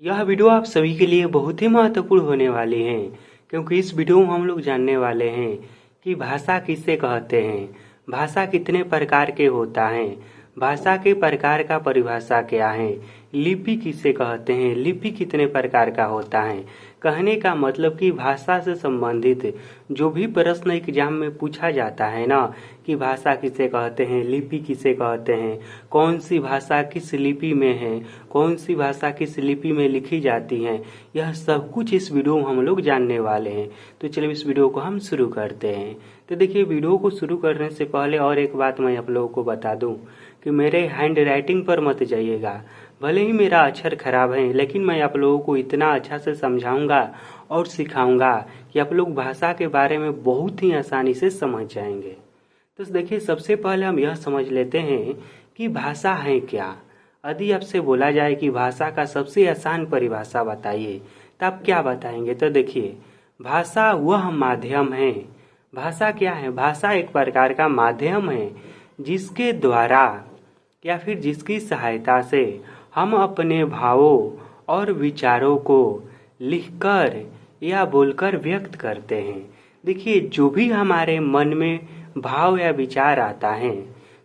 यह वीडियो आप सभी के लिए बहुत ही महत्वपूर्ण होने वाली है, क्योंकि इस वीडियो में हम लोग जानने वाले हैं कि भाषा किसे कहते हैं, भाषा कितने प्रकार के होता है, भाषा के प्रकार का परिभाषा क्या है, लिपि किसे कहते हैं, लिपि कितने प्रकार का होता है। कहने का मतलब कि भाषा से संबंधित जो भी प्रश्न एग्जाम में पूछा जाता है ना, कि भाषा किसे कहते हैं, लिपि किसे कहते हैं, कौन सी भाषा किस लिपि में है, कौन सी भाषा किस लिपि में लिखी जाती है, यह सब कुछ इस वीडियो में हम लोग जानने वाले हैं। तो चलिए इस वीडियो को हम शुरू करते हैं। तो देखिए, वीडियो को शुरू करने से पहले और एक बात मैं आप लोगों को बता दूं कि मेरे हैंड राइटिंग पर मत जाइएगा। भले ही मेरा अक्षर खराब है, लेकिन मैं आप लोगों को इतना अच्छा से समझाऊंगा और सिखाऊंगा कि आप लोग भाषा के बारे में बहुत ही आसानी से समझ जाएंगे। तो देखिए, सबसे पहले हम यह समझ लेते हैं कि भाषा है क्या। यदि आपसे बोला जाए कि भाषा का सबसे आसान परिभाषा बताइए, तो आप क्या बताएंगे? तो देखिए, भाषा वह माध्यम है। भाषा क्या है? भाषा एक प्रकार का माध्यम है जिसके द्वारा या फिर जिसकी सहायता से हम अपने भावों और विचारों को लिखकर या बोलकर व्यक्त करते हैं। देखिए, जो भी हमारे मन में भाव या विचार आता है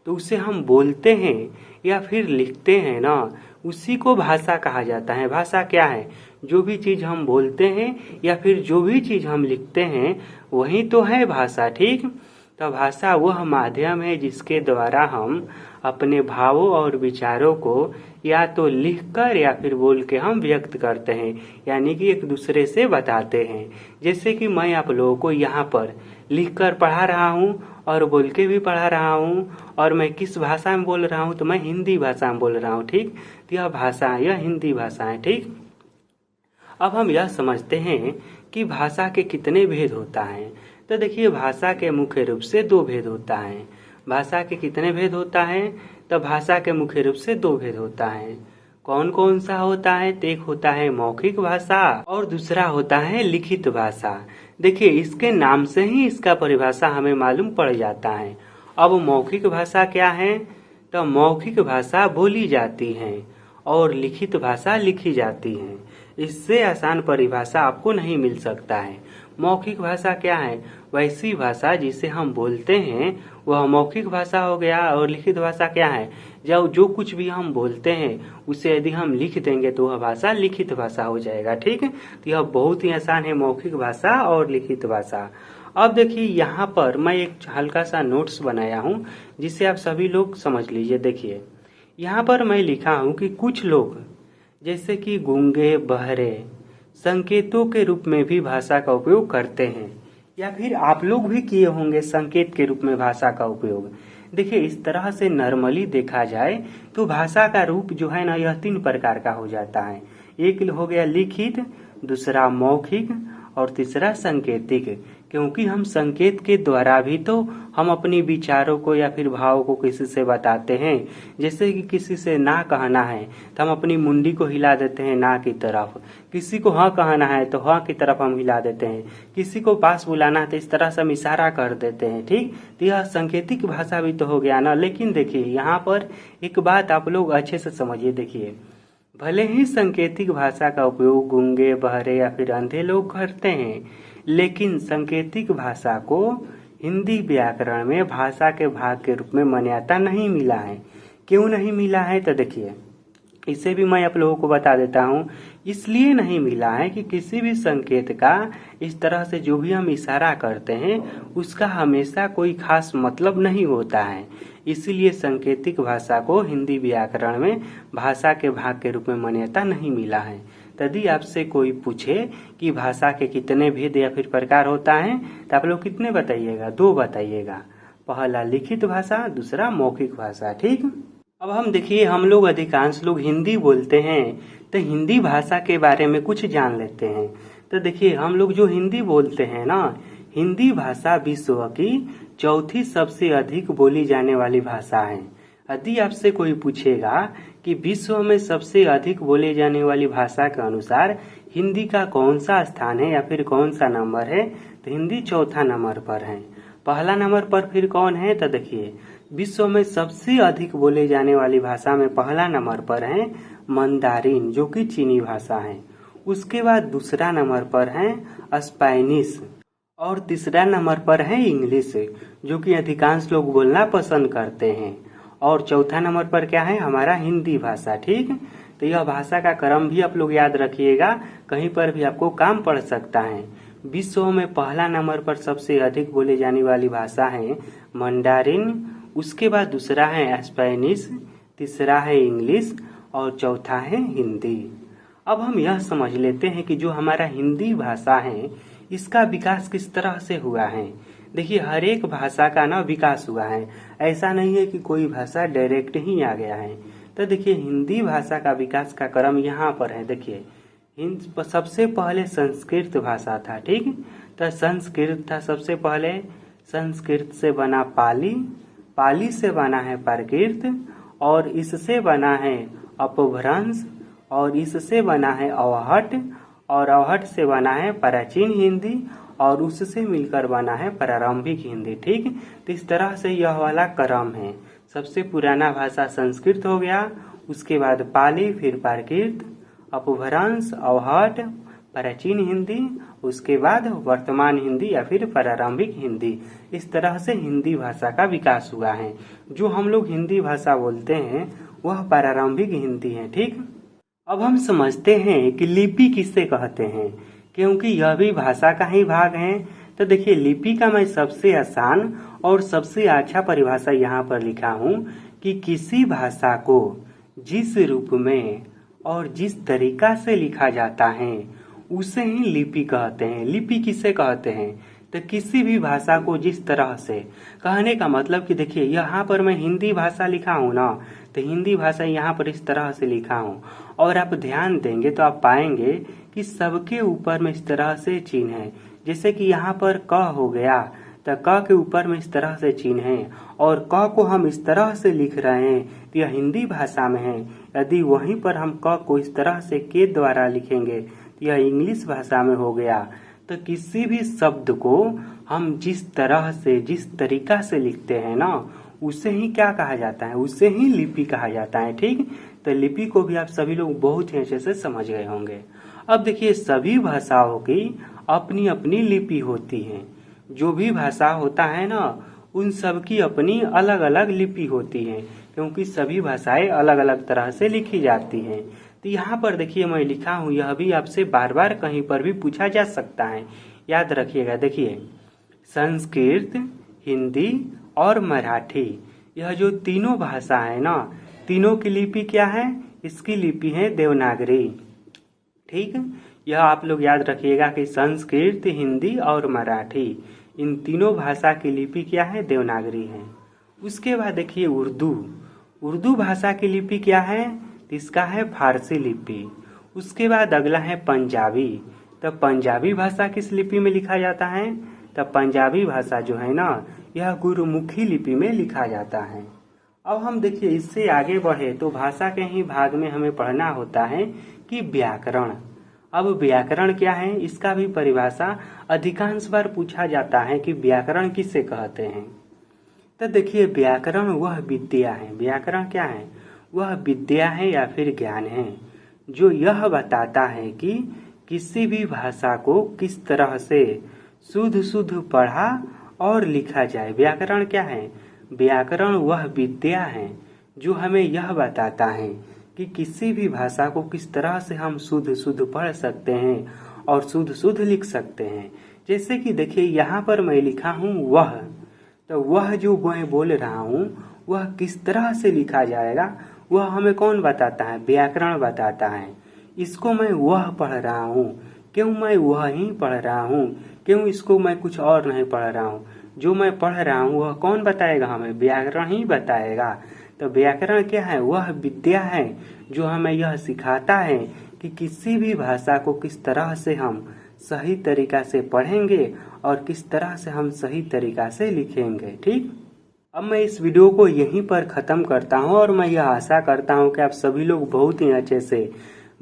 तो उसे हम बोलते हैं या फिर लिखते हैं ना, उसी को भाषा कहा जाता है। भाषा क्या है? जो भी चीज हम बोलते हैं या फिर जो भी चीज हम लिखते हैं वही तो है भाषा। ठीक, तो भाषा वह माध्यम है जिसके द्वारा हम अपने भावों और विचारों को या तो लिखकर या फिर बोल के हम व्यक्त करते हैं, यानी कि एक दूसरे से बताते हैं। जैसे कि मैं आप लोगों को यहाँ पर लिखकर पढ़ा रहा हूँ और बोल के भी पढ़ा रहा हूँ, और मैं किस भाषा में बोल रहा हूँ? तो मैं हिंदी भाषा में बोल रहा हूँ। ठीक, तो यह भाषा, यह हिंदी भाषा है। ठीक, अब हम यह समझते हैं कि भाषा के कितने भेद होता है। तो देखिए, भाषा के मुख्य रूप से दो भेद होता है। भाषा के कितने भेद होता है? तो भाषा के मुख्य रूप से दो भेद होता है। कौन कौन सा होता है? तो एक होता है मौखिक भाषा और दूसरा होता है लिखित भाषा। देखिए, इसके नाम से ही इसका परिभाषा हमें मालूम पड़ जाता है। अब मौखिक भाषा क्या है? तो मौखिक भाषा बोली जाती है और लिखित भाषा लिखी जाती है। इससे आसान परिभाषा आपको नहीं मिल सकता है। मौखिक भाषा क्या है? वैसी भाषा जिसे हम बोलते हैं वह मौखिक भाषा हो गया। और लिखित भाषा क्या है? जब जो कुछ भी हम बोलते हैं उसे यदि हम लिख देंगे तो वह भाषा लिखित भाषा हो जाएगा। ठीक है, तो यह बहुत ही आसान है, मौखिक भाषा और लिखित भाषा। अब देखिए, यहाँ पर मैं एक हल्का सा नोट्स बनाया हूँ जिसे आप सभी लोग समझ लीजिए। देखिए, यहाँ पर मैं लिखा हूँ कि कुछ लोग जैसे कि गूंगे बहरे संकेतों के रूप में भी भाषा का उपयोग करते हैं, या फिर आप लोग भी किए होंगे संकेत के रूप में भाषा का उपयोग। देखिए, इस तरह से नॉर्मली देखा जाए तो भाषा का रूप जो है ना, यह तीन प्रकार का हो जाता है। एक हो गया लिखित, दूसरा मौखिक और तीसरा सांकेतिक। क्योंकि हम संकेत के द्वारा भी तो हम अपनी विचारों को या फिर भाव को किसी से बताते हैं। जैसे कि किसी से ना कहना है तो हम अपनी मुंडी को हिला देते हैं ना की तरफ, किसी को हाँ कहना है तो हाँ की तरफ हम हिला देते हैं, किसी को पास बुलाना है तो इस तरह से हम इशारा कर देते हैं। ठीक, तो यह सांकेतिक भाषा भी तो हो गया ना। लेकिन देखिए, यहाँ पर एक बात आप लोग अच्छे से समझिए। देखिए, भले ही सांकेतिक भाषा का उपयोग गूंगे बहरे या फिर अंधे लोग करते हैं, लेकिन सांकेतिक भाषा को हिंदी व्याकरण में भाषा के भाग के रूप में मान्यता नहीं मिला है। क्यों नहीं मिला है? तो देखिए, इसे भी मैं आप लोगों को बता देता हूँ। इसलिए नहीं मिला है कि किसी भी संकेत का इस तरह से जो भी हम इशारा करते हैं उसका हमेशा कोई खास मतलब नहीं होता है। इसीलिए सांकेतिक भाषा को हिंदी व्याकरण में भाषा के भाग के रूप में मान्यता नहीं मिला है। यदि आपसे कोई पूछे कि भाषा के कितने भेद या फिर प्रकार होता है तो आप लोग कितने बताइएगा? दो बताइएगा। पहला लिखित भाषा, दूसरा मौखिक भाषा। ठीक, अब हम देखिए, हम लोग अधिकांश लोग हिंदी बोलते हैं तो हिंदी भाषा के बारे में कुछ जान लेते हैं। तो देखिए, हम लोग जो हिंदी बोलते हैं ना, हिंदी भाषा विश्व की चौथी सबसे अधिक बोली जाने वाली भाषा है। यदि आपसे कोई पूछेगा कि विश्व में सबसे अधिक बोले जाने वाली भाषा के अनुसार हिंदी का कौन सा स्थान है या फिर कौन सा नंबर है, तो हिंदी चौथा नंबर पर है। पहला नंबर पर फिर कौन है? तो देखिए, विश्व में सबसे अधिक बोले जाने वाली भाषा में पहला नंबर पर है मंदारिन जो कि चीनी भाषा है। उसके बाद दूसरा नंबर पर है स्पेनिश और तीसरा नंबर पर है इंग्लिश जो कि अधिकांश लोग बोलना पसंद करते हैं। और चौथा नंबर पर क्या है हमारा हिंदी भाषा। ठीक, तो यह भाषा का क्रम भी आप लोग याद रखिएगा, कहीं पर भी आपको काम पड़ सकता है। विश्व में पहला नंबर पर सबसे अधिक बोले जाने वाली भाषा है मंडारिन, उसके बाद दूसरा है स्पेनिश, तीसरा है इंग्लिश और चौथा है हिंदी। अब हम यह समझ लेते हैं कि जो हमारा हिंदी भाषा है इसका विकास किस तरह से हुआ है। देखिए हर एक भाषा का ना विकास हुआ है, ऐसा नहीं है कि कोई भाषा डायरेक्ट ही आ गया है। तो देखिए हिंदी भाषा का विकास का क्रम यहाँ पर है। देखिए सबसे पहले संस्कृत भाषा था। ठीक, तो संस्कृत था सबसे पहले, संस्कृत से बना पाली, पाली से बना है प्राकृत और इससे बना है अपभ्रंश और इससे बना है अवहट और अवहट से बना है प्राचीन हिंदी और उससे मिलकर बना है प्रारंभिक हिंदी। ठीक, तो इस तरह से यह वाला क्रम है। सबसे पुराना भाषा संस्कृत हो गया, उसके बाद पाली, फिर प्राकृत, अपभ्रंश, अवहट, प्राचीन हिंदी, उसके बाद वर्तमान हिंदी या फिर प्रारंभिक हिंदी। इस तरह से हिंदी भाषा का विकास हुआ है। जो हम लोग हिंदी भाषा बोलते हैं वह प्रारंभिक हिंदी है। ठीक, अब हम समझते हैं कि लिपि किससे कहते हैं, क्योंकि यह भी भाषा का ही भाग है। तो देखिए लिपि का मैं सबसे आसान और सबसे अच्छा परिभाषा यहाँ पर लिखा हूँ कि किसी भाषा को जिस रूप में और जिस तरीका से लिखा जाता है उसे ही लिपि कहते हैं। लिपि किसे कहते हैं, तो किसी भी भाषा को जिस तरह से, कहने का मतलब कि देखिए यहाँ पर मैं हिंदी भाषा लिखा हूँ ना, तो हिंदी भाषा यहाँ पर इस तरह से लिखा हूँ और आप ध्यान देंगे तो आप पाएंगे कि सबके ऊपर में इस तरह से चिन्ह है। जैसे कि यहाँ पर क हो गया तो क के ऊपर में इस तरह से चिन्ह है और क को हम इस तरह से लिख रहे हैं तो यह हिंदी भाषा में है। यदि वहीं पर हम क को इस तरह से के द्वारा लिखेंगे तो यह इंग्लिश भाषा में हो गया। तो किसी भी शब्द को हम जिस तरह से जिस तरीका से लिखते हैं ना उसे ही क्या कहा जाता है, उसे ही लिपि कहा जाता है। ठीक, तो लिपि को भी आप सभी लोग बहुत ही अच्छे से समझ गए होंगे। अब देखिए सभी भाषाओं की अपनी अपनी लिपि होती है। जो भी भाषा होता है ना उन सब की अपनी अलग अलग लिपि होती है, क्योंकि सभी भाषाएं अलग अलग तरह से लिखी जाती हैं। तो यहाँ पर देखिए मैं लिखा हूँ, यह भी आपसे बार बार कहीं पर भी पूछा जा सकता है, याद रखिएगा। देखिए संस्कृत, हिंदी और मराठी, यह जो तीनों भाषा है ना, तीनों की लिपि क्या है, इसकी लिपि है देवनागरी। ठीक, यह आप लोग याद रखिएगा कि संस्कृत, हिंदी और मराठी, इन तीनों भाषा की लिपि क्या है, देवनागरी है। उसके बाद देखिए उर्दू, उर्दू भाषा की लिपि क्या है, इसका है फारसी लिपि। उसके बाद अगला है पंजाबी, तो पंजाबी भाषा किस लिपि में लिखा जाता है, तो पंजाबी भाषा जो है ना यह गुरुमुखी लिपि में लिखा जाता है। अब हम देखिए इससे आगे बढ़े तो भाषा के ही भाग में हमें पढ़ना होता है कि व्याकरण। अब व्याकरण क्या है, इसका भी परिभाषा अधिकांश बार पूछा जाता है कि व्याकरण किसे कहते हैं। तो देखिए व्याकरण वह विद्या है, व्याकरण क्या है, वह विद्या है या फिर ज्ञान है जो यह बताता है कि किसी भी भाषा को किस तरह से शुद्ध शुद्ध पढ़ा और लिखा जाए। व्याकरण क्या है, व्याकरण वह विद्या है जो हमें यह बताता है कि किसी भी भाषा को किस तरह से हम शुद्ध शुद्ध पढ़ सकते हैं और शुद्ध शुद्ध लिख सकते हैं। जैसे कि देखिए यहाँ पर मैं लिखा हूँ वह, तो वह जो मैं बोल रहा हूँ वह किस तरह से लिखा जाएगा वह हमें कौन बताता है, व्याकरण बताता है। इसको मैं वह पढ़ रहा हूँ, क्यों मैं वह ही पढ़ रहा हूँ, क्यों इसको मैं कुछ और नहीं पढ़ रहा हूँ। जो मैं पढ़ रहा हूँ वह कौन बताएगा हमें, व्याकरण ही बताएगा। तो व्याकरण क्या है, वह विद्या है जो हमें यह सिखाता है कि किसी भी भाषा को किस तरह से हम सही तरीका से पढ़ेंगे और किस तरह से हम सही तरीका से लिखेंगे। ठीक, अब मैं इस वीडियो को यहीं पर ख़त्म करता हूं और मैं यह आशा करता हूं कि आप सभी लोग बहुत ही अच्छे से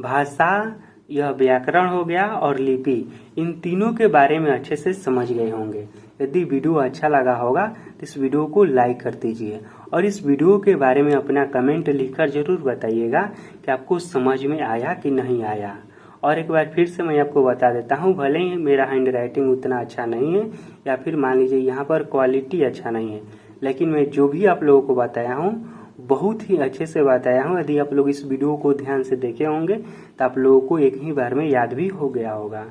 भाषा, यह व्याकरण हो गया और लिपि, इन तीनों के बारे में अच्छे से समझ गए होंगे। यदि वीडियो अच्छा लगा होगा तो इस वीडियो को लाइक कर दीजिए और इस वीडियो के बारे में अपना कमेंट लिखकर जरूर बताइएगा कि आपको समझ में आया कि नहीं आया। और एक बार फिर से मैं आपको बता देता हूँ, भले ही मेरा हैंड राइटिंग उतना अच्छा नहीं है या फिर मान लीजिए यहाँ पर क्वालिटी अच्छा नहीं है, लेकिन मैं जो भी आप लोगों को बताया हूँ बहुत ही अच्छे से बताया हूँ। यदि आप लोग इस वीडियो को ध्यान से देखे होंगे तो आप लोगों को एक ही बार में याद भी हो गया होगा।